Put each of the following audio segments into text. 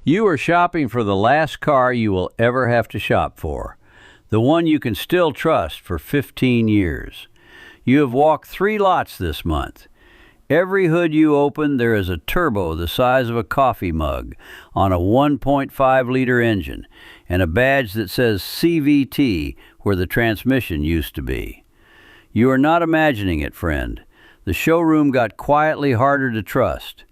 You are shopping for the last car you will ever have to shop for, the one you can still trust for 15 years. You have walked 3 lots this month. Every hood you open, there is a turbo the size of a coffee mug on a 1.5-liter engine and a badge that says CVT where the transmission used to be. You are not imagining it, friend. The showroom got quietly harder to trust.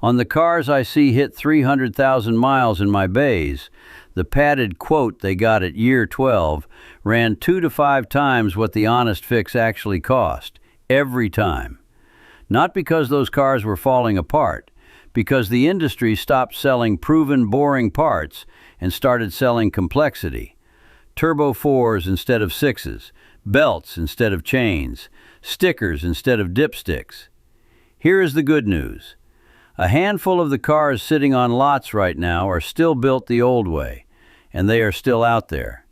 On the cars I see hit 300,000 miles in my bays, the padded quote they got at year 12 ran 2 to 5 times what the honest fix actually cost, every time. Not because those cars were falling apart, because the industry stopped selling proven boring parts and started selling complexity. Turbo 4s instead of 6s, belts instead of chains, stickers instead of dipsticks. Here is the good news. A handful of the cars sitting on lots right now are still built the old way, and they are still out there.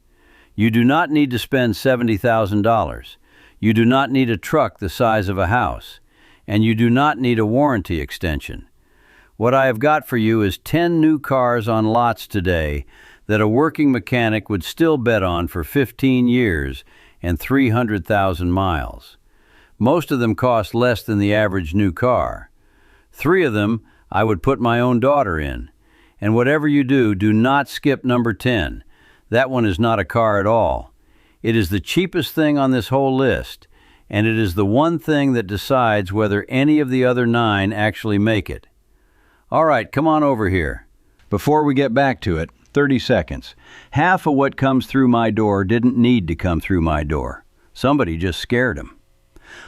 You do not need to spend $70,000. You do not need a truck the size of a house, and you do not need a warranty extension. What I have got for you is 10 new cars on lots today that a working mechanic would still bet on for 15 years and 300,000 miles. Most of them cost less than the average new car. 3 of them I would put my own daughter in. And whatever you do, do not skip number 10. That one is not a car at all. It is the cheapest thing on this whole list, and it is the one thing that decides whether any of the other 9 actually make it. All right, come on over here. Before we get back to it, 30 seconds. Half of what comes through my door didn't need to come through my door. Somebody just scared him.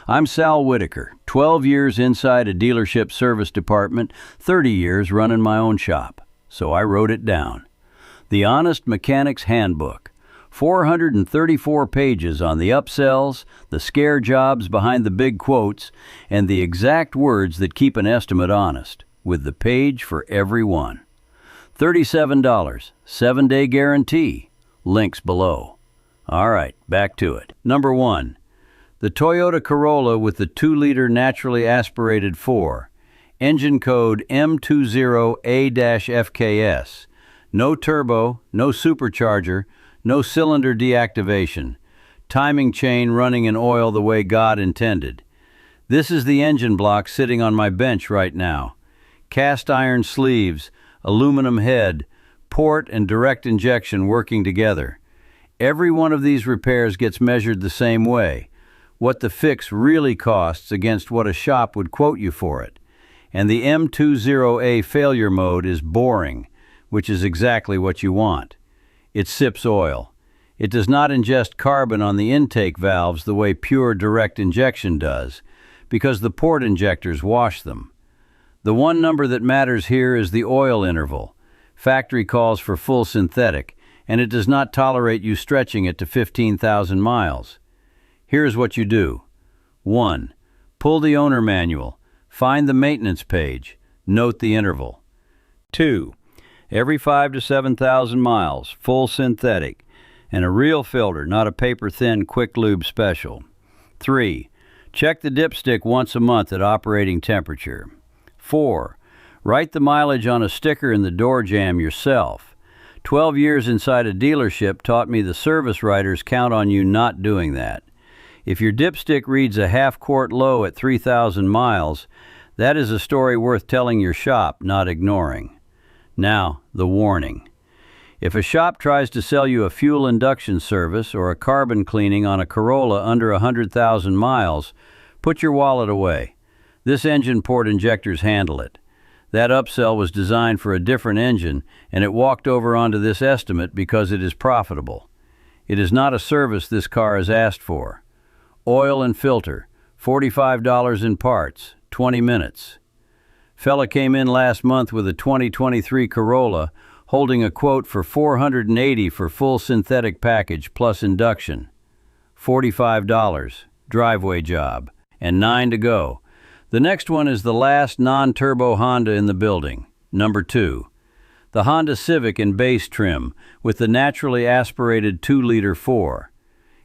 I'm Sal Whitaker, 12 years inside a dealership service department, 30 years running my own shop. So I wrote it down. The Honest Mechanic's Handbook. 434 pages on the upsells, the scare jobs behind the big quotes, and the exact words that keep an estimate honest, with the page for every one. $37, 7-day guarantee. Links below. All right, back to it. Number 1. The Toyota Corolla with the 2-liter naturally aspirated 4. Engine code M20A-FKS. No turbo, no supercharger, no cylinder deactivation. Timing chain running in oil the way God intended. This is the engine block sitting on my bench right now. Cast iron sleeves, aluminum head, port and direct injection working together. Every one of these repairs gets measured the same way. What the fix really costs against what a shop would quote you for it. And the M20A failure mode is boring, which is exactly what you want. It sips oil. It does not ingest carbon on the intake valves the way pure direct injection does, because the port injectors wash them. The one number that matters here is the oil interval. Factory calls for full synthetic, and it does not tolerate you stretching it to 15,000 miles. Here's what you do. 1. Pull the owner manual. Find the maintenance page. Note the interval. 2. Every 5 to 7,000 miles, full synthetic, and a real filter, not a paper-thin quick lube special. 3. Check the dipstick once a month at operating temperature. 4. Write the mileage on a sticker in the door jamb yourself. 12 years inside a dealership taught me the service writers count on you not doing that. If your dipstick reads a half-quart low at 3,000 miles, that is a story worth telling your shop, not ignoring. Now, the warning. If a shop tries to sell you a fuel induction service or a carbon cleaning on a Corolla under 100,000 miles, put your wallet away. This engine port injectors handle it. That upsell was designed for a different engine, and it walked over onto this estimate because it is profitable. It is not a service this car has asked for. Oil and filter, $45 in parts, 20 minutes. Fella came in last month with a 2023 Corolla, holding a quote for $480 for full synthetic package plus induction. $45, driveway job, and 9 to go. The next one is the last non-turbo Honda in the building, number 2. The Honda Civic in base trim with the naturally aspirated 2-liter 4.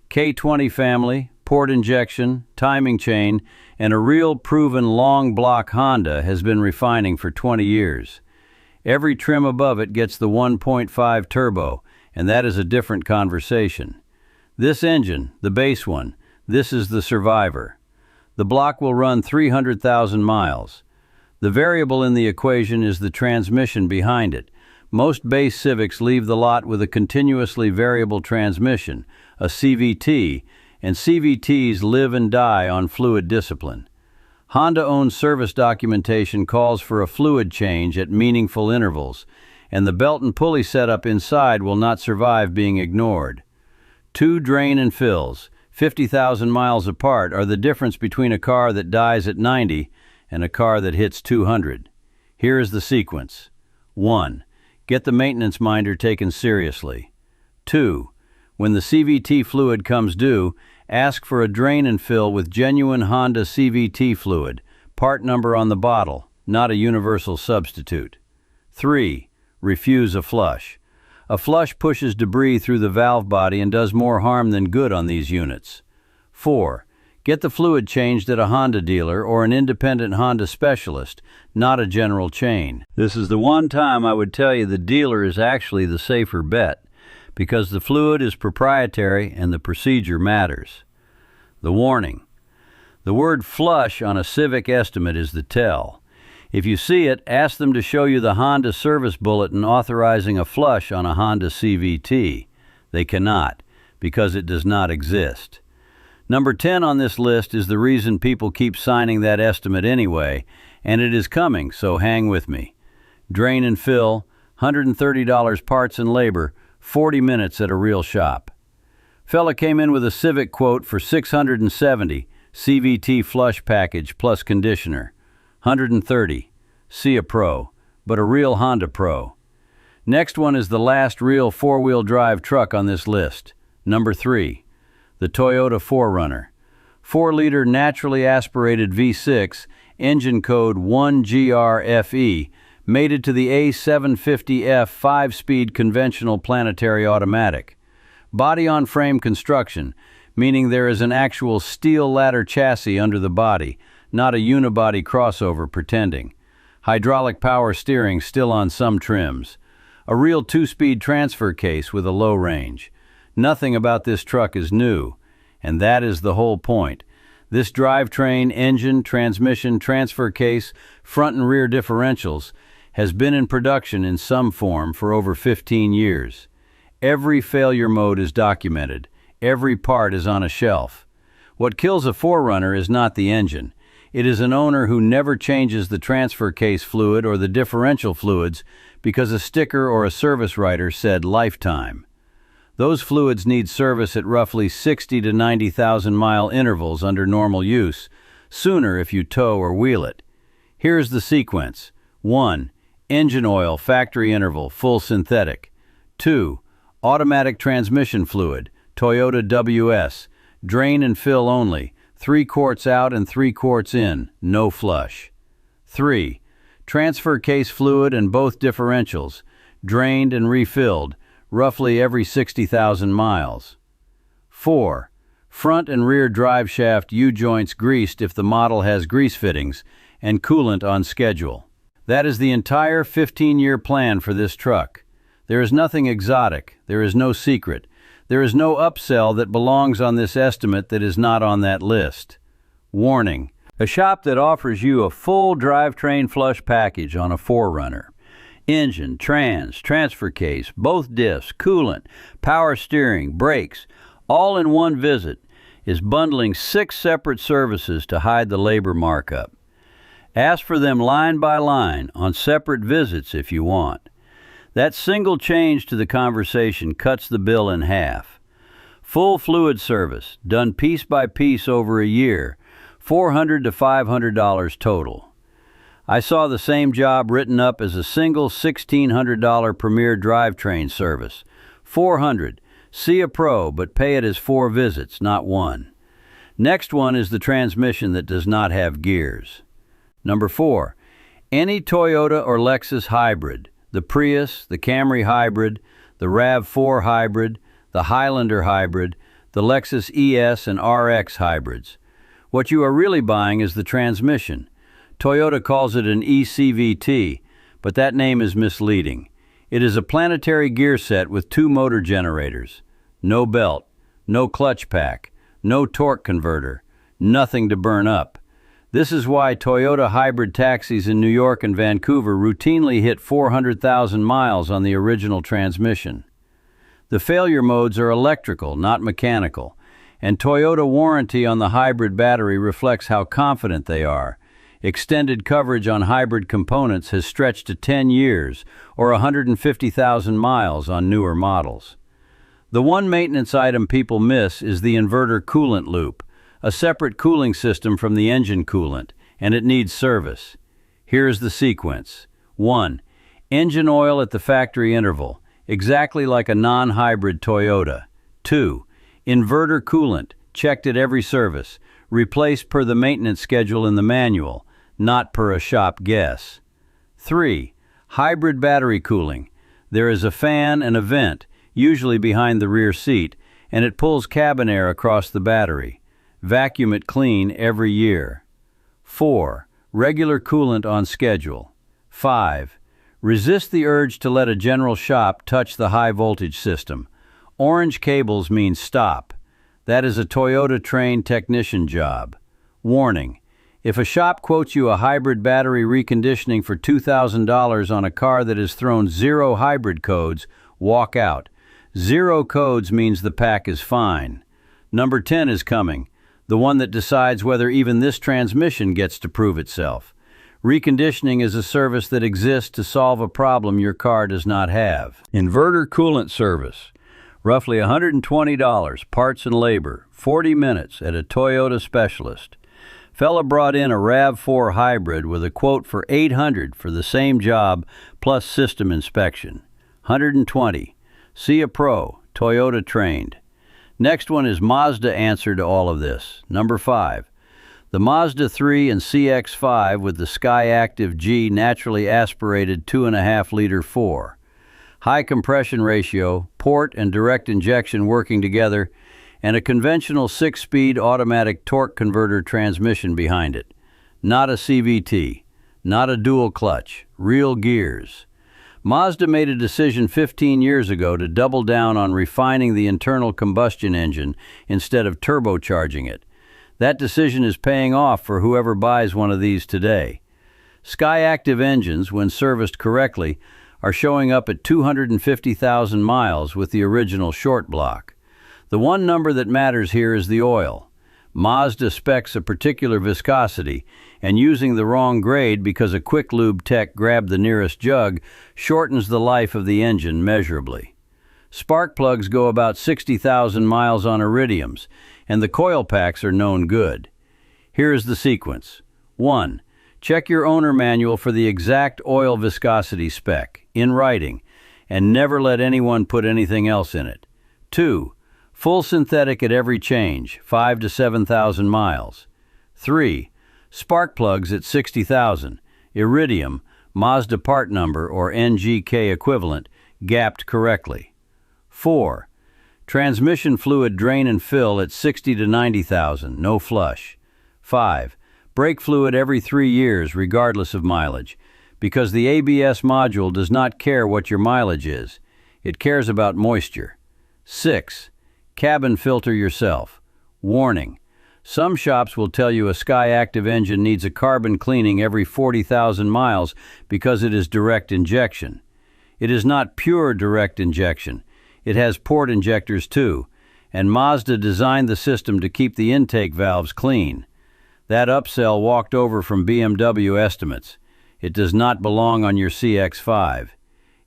K20 family, port injection, timing chain, and a real proven long block Honda has been refining for 20 years. Every trim above it gets the 1.5 turbo, and that is a different conversation. This engine, the base one, this is the survivor. The block will run 300,000 miles. The variable in the equation is the transmission behind it. Most base Civics leave the lot with a continuously variable transmission, a CVT, and CVTs live and die on fluid discipline. Honda-owned service documentation calls for a fluid change at meaningful intervals, and the belt and pulley setup inside will not survive being ignored. 2 drain and fills, 50,000 miles apart, are the difference between a car that dies at 90 and a car that hits 200. Here is the sequence. 1. Get the maintenance minder taken seriously. 2. When the CVT fluid comes due, ask for a drain and fill with genuine Honda CVT fluid, part number on the bottle, not a universal substitute. 3. Refuse a flush. A flush pushes debris through the valve body and does more harm than good on these units. 4. Get the fluid changed at a Honda dealer or an independent Honda specialist, not a general chain. This is the one time I would tell you the dealer is actually the safer bet, because the fluid is proprietary and the procedure matters. The warning. The word flush on a Civic estimate is the tell. If you see it, ask them to show you the Honda service bulletin authorizing a flush on a Honda CVT. They cannot, because it does not exist. Number 10 on this list is the reason people keep signing that estimate anyway, and it is coming, so hang with me. Drain and fill, $130 parts and labor, 40 minutes at a real shop. Fella came in with a Civic quote for $670, CVT flush package plus conditioner. $130. See a pro, but a real Honda pro. Next one is the last real four-wheel drive truck on this list. Number 3. The Toyota 4Runner. 4-liter naturally aspirated V6, engine code 1GRFE, mated to the A750F 5-speed conventional planetary automatic. Body-on-frame construction, meaning there is an actual steel ladder chassis under the body, not a unibody crossover pretending. Hydraulic power steering still on some trims. A real 2-speed transfer case with a low range. Nothing about this truck is new, and that is the whole point. This drivetrain, engine, transmission, transfer case, front and rear differentials has been in production in some form for over 15 years. Every failure mode is documented. Every part is on a shelf. What kills a 4Runner is not the engine. It is an owner who never changes the transfer case fluid or the differential fluids because a sticker or a service writer said lifetime. Those fluids need service at roughly 60 to 90,000 mile intervals under normal use, sooner if you tow or wheel it. Here's the sequence. 1. Engine oil, factory interval, full synthetic. 2. Automatic transmission fluid, Toyota WS, drain and fill only, 3 quarts out and 3 quarts in, no flush. 3. Transfer case fluid and both differentials, drained and refilled, roughly every 60,000 miles. 4. Front and rear drive shaft U-joints greased if the model has grease fittings, and coolant on schedule. That is the entire 15-year plan for this truck. There is nothing exotic, there is no secret, there is no upsell that belongs on this estimate that is not on that list. Warning: a shop that offers you a full drivetrain flush package on a 4Runner. Engine, transfer case, both diffs, coolant, power steering, brakes, all in one visit, is bundling 6 separate services to hide the labor markup. Ask for them line by line on separate visits if you want. That single change to the conversation cuts the bill in half. Full fluid service, done piece by piece over a year, $400 to $500 total. I saw the same job written up as a single $1,600 Premier drivetrain service. $400. See a pro, but pay it as 4 visits, not 1. Next one is the transmission that does not have gears. Number 4. Any Toyota or Lexus hybrid. The Prius, the Camry hybrid, the RAV4 hybrid, the Highlander hybrid, the Lexus ES and RX hybrids. What you are really buying is the transmission. Toyota calls it an eCVT, but that name is misleading. It is a planetary gear set with 2 motor generators. No belt, no clutch pack, no torque converter, nothing to burn up. This is why Toyota hybrid taxis in New York and Vancouver routinely hit 400,000 miles on the original transmission. The failure modes are electrical, not mechanical, and Toyota warranty on the hybrid battery reflects how confident they are. Extended coverage on hybrid components has stretched to 10 years or 150,000 miles on newer models. The one maintenance item people miss is the inverter coolant loop, a separate cooling system from the engine coolant, and it needs service. Here's the sequence. 1. Engine oil at the factory interval, exactly like a non-hybrid Toyota. 2. Inverter coolant, checked at every service, replaced per the maintenance schedule in the manual, not per a shop guess. 3. Hybrid battery cooling. There is a fan and a vent, usually behind the rear seat, and it pulls cabin air across the battery. Vacuum it clean every year. 4. Regular coolant on schedule. 5. Resist the urge to let a general shop touch the high voltage system. Orange cables mean stop. That is a Toyota trained technician job. Warning: if a shop quotes you a hybrid battery reconditioning for $2,000 on a car that has thrown 0 hybrid codes, walk out. 0 codes means the pack is fine. Number 10 is coming, the one that decides whether even this transmission gets to prove itself. Reconditioning is a service that exists to solve a problem your car does not have. Inverter coolant service. Roughly $120, parts and labor, 40 minutes at a Toyota specialist. Fella brought in a RAV4 hybrid with a quote for $800 for the same job plus system inspection. $120. See a pro, Toyota trained. Next one is Mazda answer to all of this. Number 5. The Mazda 3 and CX-5 with the Skyactiv G naturally aspirated 2.5-liter 4. High compression ratio, port and direct injection working together, and a conventional 6-speed automatic torque converter transmission behind it. Not a CVT, not a dual clutch, real gears. Mazda made a decision 15 years ago to double down on refining the internal combustion engine instead of turbocharging it. That decision is paying off for whoever buys one of these today. Skyactiv engines, when serviced correctly, are showing up at 250,000 miles with the original short block. The one number that matters here is the oil. Mazda specs a particular viscosity, and using the wrong grade because a quick lube tech grabbed the nearest jug shortens the life of the engine measurably. Spark plugs go about 60,000 miles on iridiums, and the coil packs are known good. Here is the sequence. 1. Check your owner manual for the exact oil viscosity spec, in writing, and never let anyone put anything else in it. 2. Full synthetic at every change, 5 to 7,000 miles. 3. Spark plugs at 60,000, iridium, Mazda part number or NGK equivalent, gapped correctly. 4. Transmission fluid drain and fill at 60 to 90,000, no flush. 5. Brake fluid every 3 years regardless of mileage, because the ABS module does not care what your mileage is. It cares about moisture. 6. Cabin filter yourself. Warning: some shops will tell you a Skyactiv engine needs a carbon cleaning every 40,000 miles because it is direct injection. It is not pure direct injection. It has port injectors too, and Mazda designed the system to keep the intake valves clean. That upsell walked over from BMW estimates. It does not belong on your CX-5.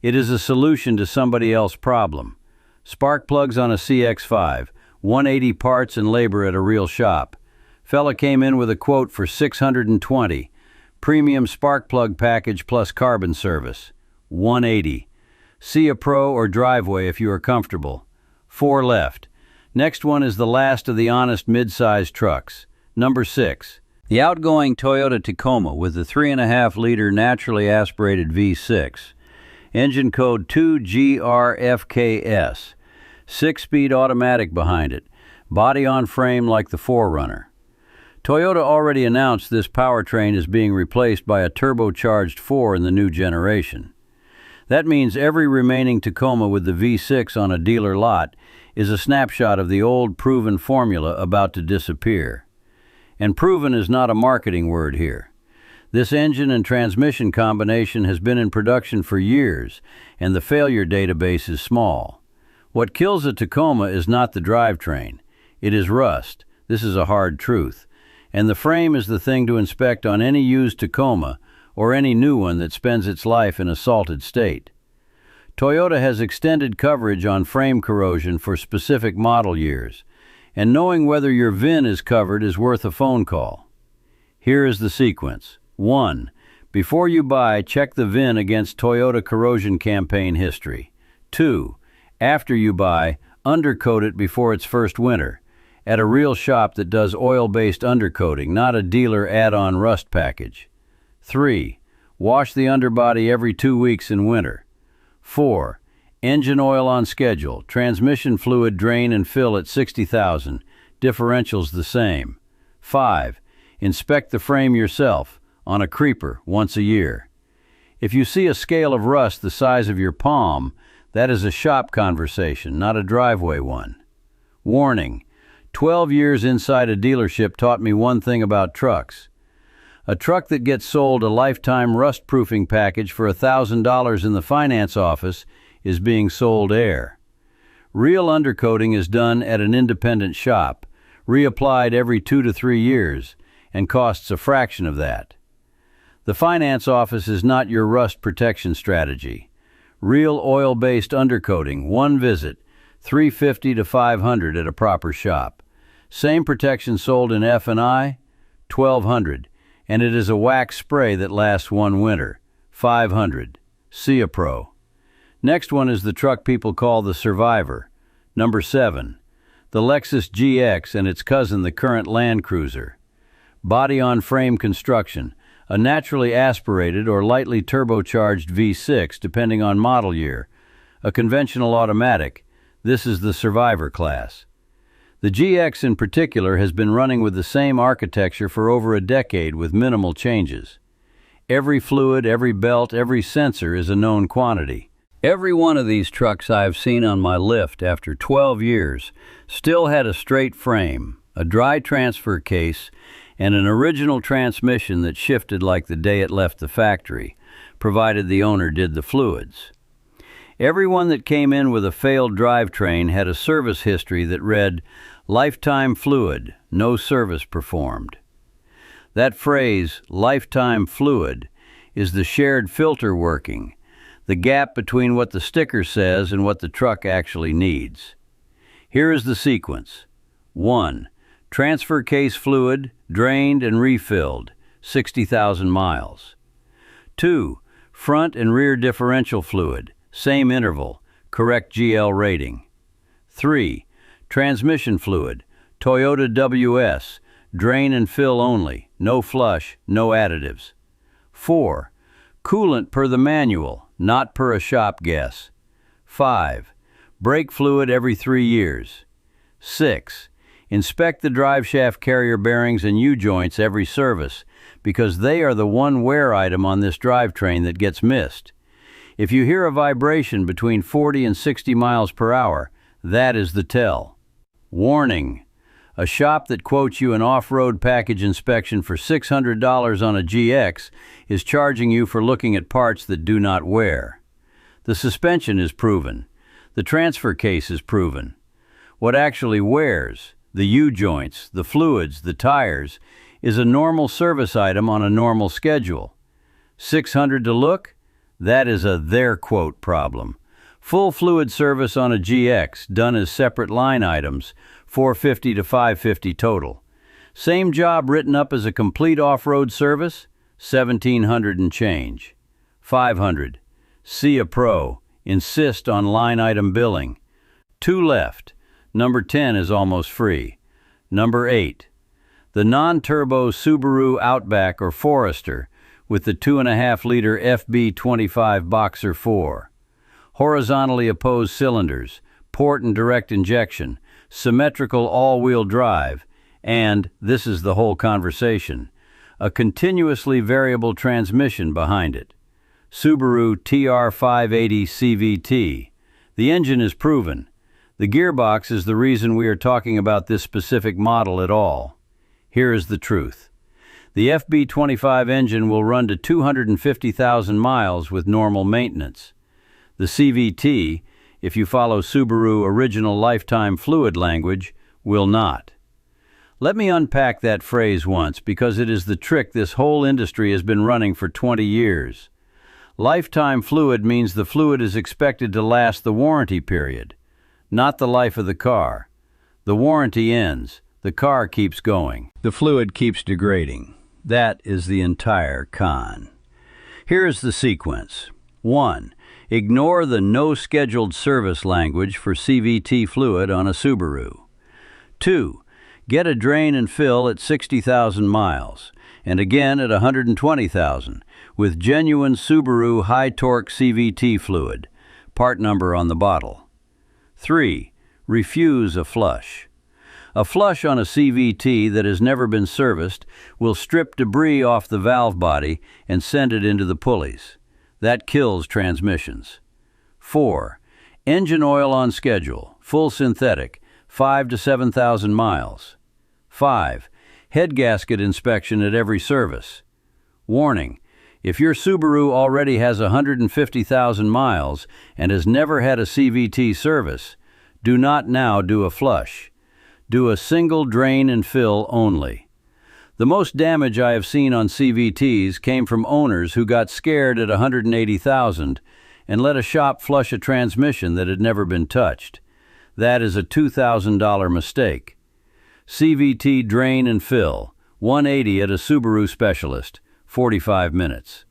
It is a solution to somebody else's problem. Spark plugs on a CX-5, 180 parts and labor at a real shop. Fella came in with a quote for $620. Premium spark plug package plus carbon service, $180. See a pro or driveway if you are comfortable. 4 left. Next one is the last of the honest mid-sized trucks. Number 6. The outgoing Toyota Tacoma with the 3.5-liter naturally aspirated V6. Engine code 2GRFKS. 6-speed automatic behind it. Body on frame like the 4Runner. Toyota already announced this powertrain is being replaced by a turbocharged 4 in the new generation. That means every remaining Tacoma with the V6 on a dealer lot is a snapshot of the old proven formula about to disappear. And proven is not a marketing word here. This engine and transmission combination has been in production for years, and the failure database is small. What kills a Tacoma is not the drivetrain. It is rust. This is a hard truth. And the frame is the thing to inspect on any used Tacoma or any new one that spends its life in a salted state. Toyota has extended coverage on frame corrosion for specific model years, and knowing whether your VIN is covered is worth a phone call. Here is the sequence. 1. Before you buy, check the VIN against Toyota corrosion campaign history. 2. After you buy, undercoat it before its first winter, at a real shop that does oil-based undercoating, not a dealer add-on rust package. 3. Wash the underbody every 2 weeks in winter. 4. Engine oil on schedule, transmission fluid drain and fill at 60,000, differentials the same. 5. Inspect the frame yourself, on a creeper, once a year. If you see a scale of rust the size of your palm, that is a shop conversation, not a driveway one. Warning: 12 years inside a dealership taught me one thing about trucks. A truck that gets sold a lifetime rust-proofing package for $1,000 in the finance office is being sold air. Real undercoating is done at an independent shop, reapplied every 2 to 3 years, and costs a fraction of that. The finance office is not your rust protection strategy. Real oil-based undercoating, one visit, $350 to $500 at a proper shop. Same protection sold in F&I, $1,200, and it is a wax spray that lasts one winter, $500. See a pro. Next one is the truck people call the Survivor. Number 7, the Lexus GX and its cousin, the current Land Cruiser. Body-on-frame construction, a naturally aspirated or lightly turbocharged V6 depending on model year, a conventional automatic. This is the Survivor class. The GX in particular has been running with the same architecture for over a decade with minimal changes. Every fluid, every belt, every sensor is a known quantity. Every one of these trucks I have seen on my lift after 12 years still had a straight frame, a dry transfer case, and an original transmission that shifted like the day it left the factory, provided the owner did the fluids. Everyone that came in with a failed drivetrain had a service history that read, "Lifetime fluid, no service performed." That phrase, "lifetime fluid," is the shared filter working, the gap between what the sticker says and what the truck actually needs. Here is the sequence. 1. Transfer case fluid, drained and refilled, 60,000 miles. 2. Front and rear differential fluid, same interval, correct GL rating. 3. Transmission fluid, Toyota WS, drain and fill only, no flush, no additives. 4. Coolant per the manual, not per a shop guess. 5. Brake fluid every 3 years. 6. Inspect the driveshaft carrier bearings and U-joints every service, because they are the one wear item on this drivetrain that gets missed. If you hear a vibration between 40 and 60 miles per hour, that is the tell. Warning: a shop that quotes you an off-road package inspection for $600 on a GX is charging you for looking at parts that do not wear. The suspension is proven. The transfer case is proven. What actually wears, the U-joints, the fluids, the tires, is a normal service item on a normal schedule. $600 to look? That is a their quote problem. Full fluid service on a GX, done as separate line items, $450 to $550 total. Same job written up as a complete off-road service, $1,700 and change. $500. See a pro. Insist on line item billing. 2 left. Number 10 is almost free. Number 8. The non-turbo Subaru Outback or Forester with the 2.5-liter FB25 Boxer 4. Horizontally opposed cylinders, port and direct injection, symmetrical all-wheel drive, And, this is the whole conversation, a continuously variable transmission behind it. Subaru TR580 CVT. The engine is proven. The gearbox is the reason we are talking about this specific model at all. Here is the truth. The FB25 engine will run to 250,000 miles with normal maintenance. The CVT, if you follow Subaru original lifetime fluid language, will not. Let me unpack that phrase once because it is the trick this whole industry has been running for 20 years. Lifetime fluid means the fluid is expected to last the warranty period, not the life of the car. The warranty ends, the car keeps going. The fluid keeps degrading. That is the entire con. Here is the sequence. 1. Ignore the no scheduled service language for CVT fluid on a Subaru. 2. Get a drain and fill at 60,000 miles, and again at 120,000, with genuine Subaru high-torque CVT fluid, part number on the bottle. 3. Refuse a flush. A flush on a CVT that has never been serviced will strip debris off the valve body and send it into the pulleys. That kills transmissions. 4. Engine oil on schedule, full synthetic, 5 to 7,000 miles. 5. Head gasket inspection at every service. Warning: if your Subaru already has 150,000 miles and has never had a CVT service, do not now do a flush. Do a single drain and fill only. The most damage I have seen on CVTs came from owners who got scared at 180,000 and let a shop flush a transmission that had never been touched. That is a $2,000 mistake. CVT drain and fill, 180 at a Subaru specialist, 45 minutes.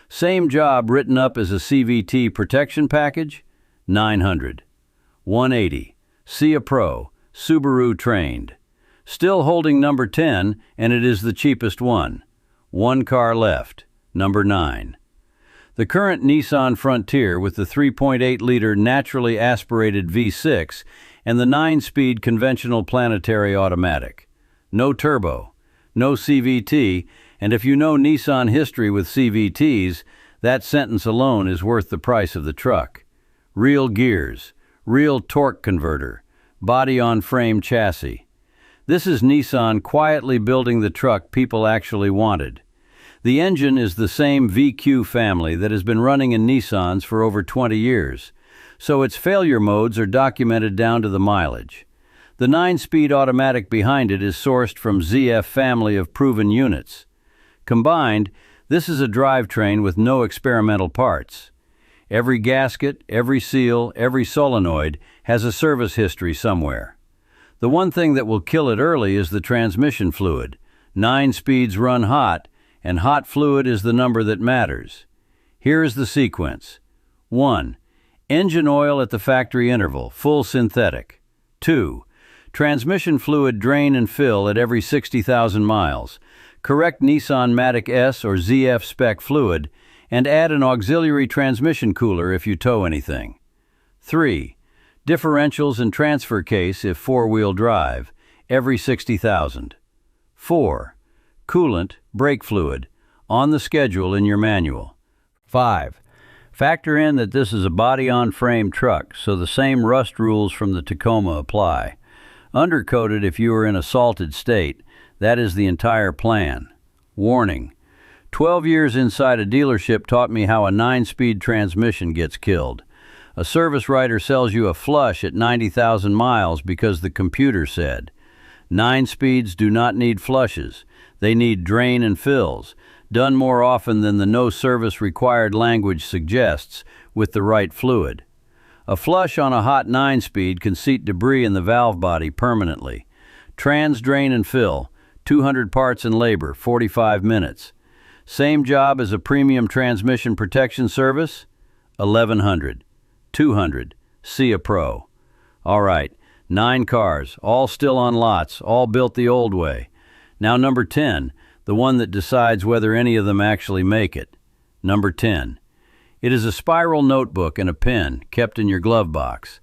Same job written up as a CVT protection package, 900. 180, see a pro, Subaru trained. Still holding number 10, and it is the cheapest one. One car left, number 9. The current Nissan Frontier with the 3.8-liter naturally aspirated V6 and the 9-speed conventional planetary automatic. No turbo, no CVT, and if you know Nissan history with CVTs, that sentence alone is worth the price of the truck. Real gears, real torque converter, body-on-frame chassis. This is Nissan quietly building the truck people actually wanted. The engine is the same VQ family that has been running in Nissans for over 20 years, so its failure modes are documented down to the mileage. The 9-speed automatic behind it is sourced from ZF family of proven units. Combined, this is a drivetrain with no experimental parts. Every gasket, every seal, every solenoid has a service history somewhere. The one thing that will kill it early is the transmission fluid. 9 speeds run hot, and hot fluid is the number that matters. Here is the sequence. 1. Engine oil at the factory interval, full synthetic. 2. Transmission fluid drain and fill at every 60,000 miles. Correct Nissan Matic S or ZF spec fluid, and add an auxiliary transmission cooler if you tow anything. 3. Differentials and transfer case if four-wheel drive, every 60,000. 4. Coolant, brake fluid, on the schedule in your manual. 5. Factor in that this is a body-on-frame truck, so the same rust rules from the Tacoma apply. Undercoated if you are in a salted state. That is the entire plan. Warning: 12 years inside a dealership taught me how a 9-speed transmission gets killed. A service writer sells you a flush at 90,000 miles because the computer said. 9 speeds do not need flushes. They need drain and fills, done more often than the no service required language suggests, with the right fluid. A flush on a hot 9-speed can seat debris in the valve body permanently. Trans drain and fill, 200 parts and labor, 45 minutes. Same job as a premium transmission protection service? 1100. 200. See a pro. All right, 9 cars, all still on lots, all built the old way. Now number 10, the one that decides whether any of them actually make it. Number 10. It is a spiral notebook and a pen kept in your glove box.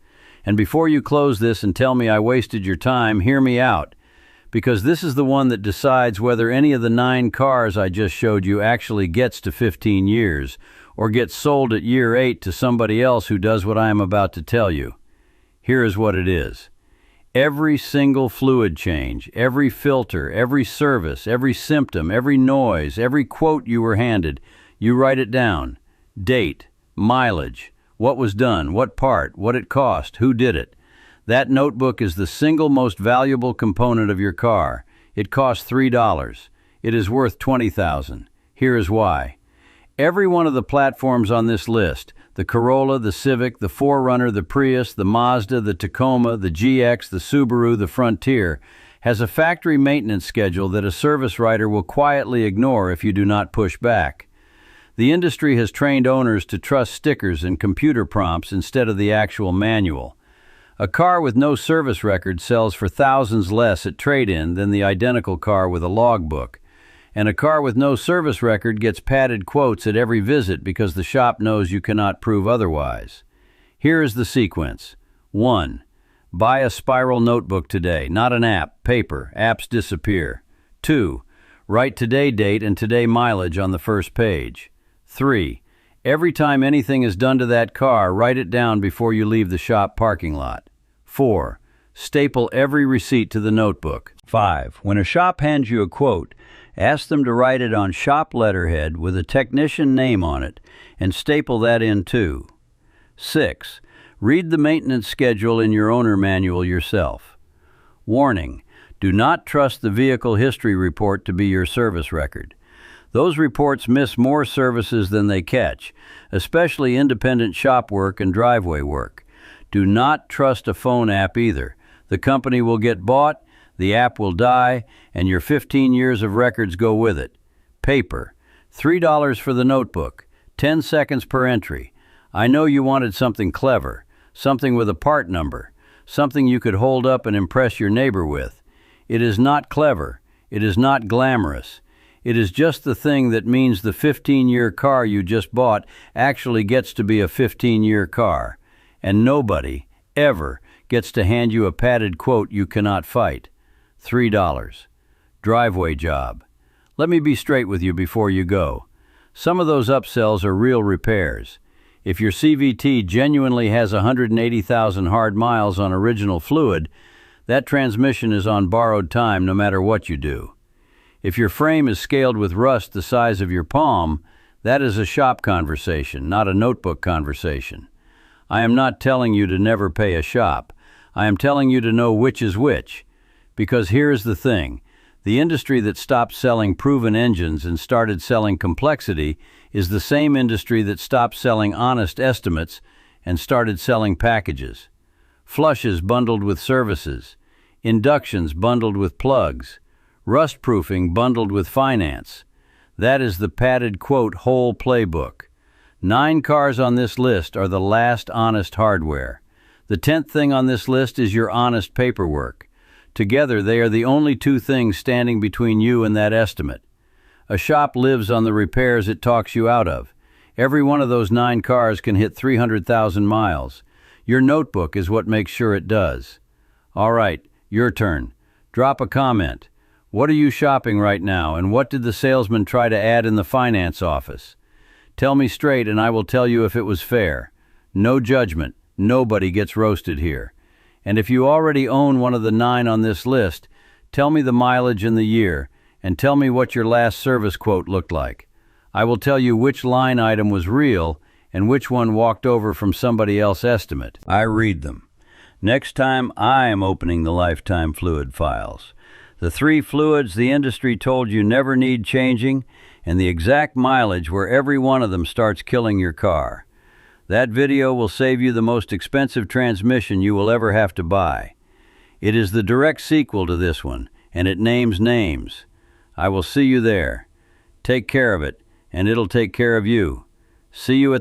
And before you close this and tell me I wasted your time, hear me out. because this is the one that decides whether any of the 9 cars I just showed you actually gets to 15 years or gets sold at year 8 to somebody else who does what I am about to tell you. Here is what it is. Every single fluid change, every filter, every service, every symptom, every noise, every quote you were handed, you write it down. Date, mileage, what was done, what part, what it cost, who did it. That notebook is the single most valuable component of your car. It costs $3. It is worth $20,000. Here is why. Every one of the platforms on this list, the Corolla, the Civic, the 4Runner, the Prius, the Mazda, the Tacoma, the GX, the Subaru, the Frontier, has a factory maintenance schedule that a service writer will quietly ignore if you do not push back. The industry has trained owners to trust stickers and computer prompts instead of the actual manual. A car with no service record sells for thousands less at trade-in than the identical car with a logbook. And a car with no service record gets padded quotes at every visit because the shop knows you cannot prove otherwise. Here is the sequence. 1. Buy a spiral notebook today, not an app, paper. Apps disappear. 2. Write today date and today mileage on the first page. 3. Every time anything is done to that car, write it down before you leave the shop parking lot. 4. Staple every receipt to the notebook. 5. When a shop hands you a quote, ask them to write it on shop letterhead with a technician name on it and staple that in too. 6. Read the maintenance schedule in your owner manual yourself. Warning: do not trust the vehicle history report to be your service record. Those reports miss more services than they catch, especially independent shop work and driveway work. Do not trust a phone app either. The company will get bought, the app will die, and your 15 years of records go with it. Paper. $3 for the notebook. 10 seconds per entry. I know you wanted something clever, something with a part number, something you could hold up and impress your neighbor with. It is not clever. It is not glamorous. It is just the thing that means the 15-year car you just bought actually gets to be a 15-year car. And nobody, ever, gets to hand you a padded quote you cannot fight. $3. Driveway job. Let me be straight with you before you go. Some of those upsells are real repairs. If your CVT genuinely has 180,000 hard miles on original fluid, that transmission is on borrowed time no matter what you do. If your frame is scaled with rust the size of your palm, that is a shop conversation, not a notebook conversation. I am not telling you to never pay a shop. I am telling you to know which is which. Because here is the thing. The industry that stopped selling proven engines and started selling complexity is the same industry that stopped selling honest estimates and started selling packages. Flushes bundled with services. Inductions bundled with plugs. Rust-proofing bundled with finance. That is the padded quote whole playbook. 9 cars on this list are the last honest hardware. The 10th thing on this list is your honest paperwork. Together, they are the only 2 things standing between you and that estimate. A shop lives on the repairs it talks you out of. Every one of those 9 cars can hit 300,000 miles. Your notebook is what makes sure it does. All right, your turn. Drop a comment. What are you shopping right now, and what did the salesman try to add in the finance office? Tell me straight and I will tell you if it was fair. No judgment. Nobody gets roasted here. And if you already own one of the 9 on this list, tell me the mileage and the year, and tell me what your last service quote looked like. I will tell you which line item was real and which one walked over from somebody else's estimate. I read them. Next time I am opening the lifetime fluid files. The 3 fluids the industry told you never need changing, and the exact mileage where every one of them starts killing your car. That video will save you the most expensive transmission you will ever have to buy. It is the direct sequel to this one, and it names names. I will see you there. Take care of it, and it'll take care of you. See you at the